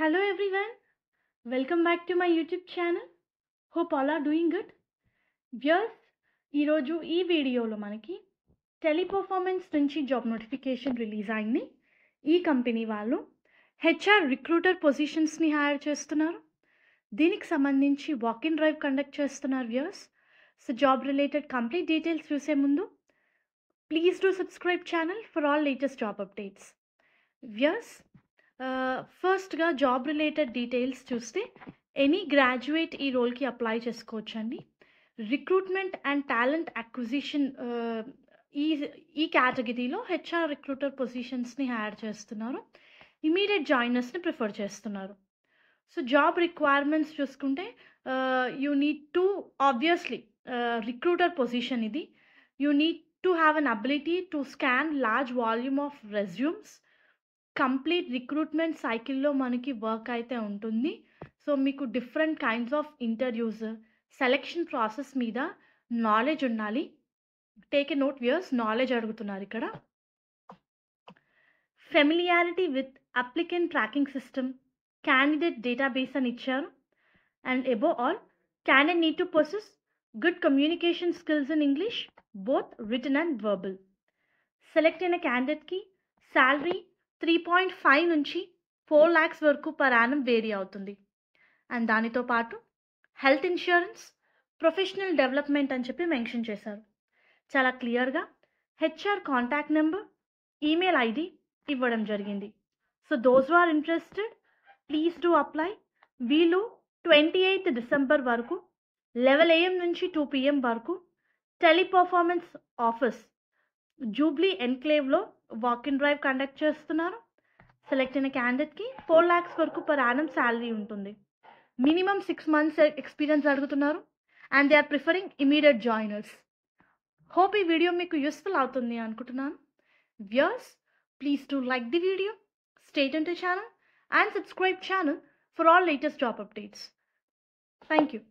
Hello everyone, welcome back to my YouTube channel. Hope all are doing good. Viewers, ఈరోజు ఈ వీడియోలో మనకి Teleperformance నుంచి జాబ్ నోటిఫికేషన్ రిలీజ్ అయింది. ఈ కంపెనీ వాళ్ళు హెచ్ఆర్ రిక్రూటర్ పొజిషన్స్ని హైర్ చేస్తున్నారు. దీనికి సంబంధించి వాక్ ఇన్ డ్రైవ్ కండక్ట్ చేస్తున్నారు viewers. So job related complete details చూసే ముందు please do subscribe channel for all latest job updates. Viewers, ఫస్ట్గా జాబ్ రిలేటెడ్ డీటెయిల్స్ చూస్తే ఎనీ గ్రాడ్యుయేట్ ఈ రోల్కి అప్లై చేసుకోవచ్చండి. రిక్రూట్మెంట్ అండ్ టాలెంట్ అక్విజిషన్ ఈ కేటగిరీలో హెచ్ఆర్ రిక్రూటర్ పొజిషన్స్ని హైర్ చేస్తున్నారు. ఇమీడియట్ జాయినర్స్ని ప్రిఫర్ చేస్తున్నారు. సో జాబ్ రిక్వైర్మెంట్స్ చూసుకుంటే you need to obviously recruiter position ఇది. You need to have an ability to scan large volume of resumes. Complete recruitment సైకిల్లో మనకి వర్క్ అయితే ఉంటుంది. సో మీకు different kinds of interviews, selection process మీద knowledge ఉండాలి. Take a note viewers, knowledge అడుగుతున్నారు ఇక్కడ. Familiarity with applicant tracking system, candidate database అని ఇచ్చారు. And above all, candidate need to possess good communication skills in English, both written and verbal. Select అయిన క్యాండిడేట్కి salary 3.5 నుంచి 4 lakhs వరకు per annum vary అవుతుంది. అండ్ దానితో పాటు హెల్త్ ఇన్సూరెన్స్, ప్రొఫెషనల్ డెవలప్మెంట్ అని చెప్పి మెన్షన్ చేశారు. చాలా క్లియర్గా HR contact number, email ID ఇవ్వడం జరిగింది. So those are interested, please do apply. వీళ్ళు 28th December వరకు 11 AM నుంచి 2 PM వరకు టెలిపర్ఫార్మెన్స్ ఆఫీస్ జూబ్లీ ఎన్క్లేవ్లో వాక్ ఇన్ డ్రైవ్ కండక్ట్ చేస్తున్నారు. సెలెక్ట్ అయిన క్యాండిడేట్కి 4 lakhs వరకు పర్ యానం శాలరీ ఉంటుంది. మినిమం 6 months ఎక్స్పీరియన్స్ అడుగుతున్నారు. And they are preferring immediate joiners. Hope ఈ వీడియో మీకు యూస్ఫుల్ అవుతుంది అనుకుంటున్నాను. Viewers, please to like the video, stay tuned to channel and subscribe channel for all latest job updates. Thank you.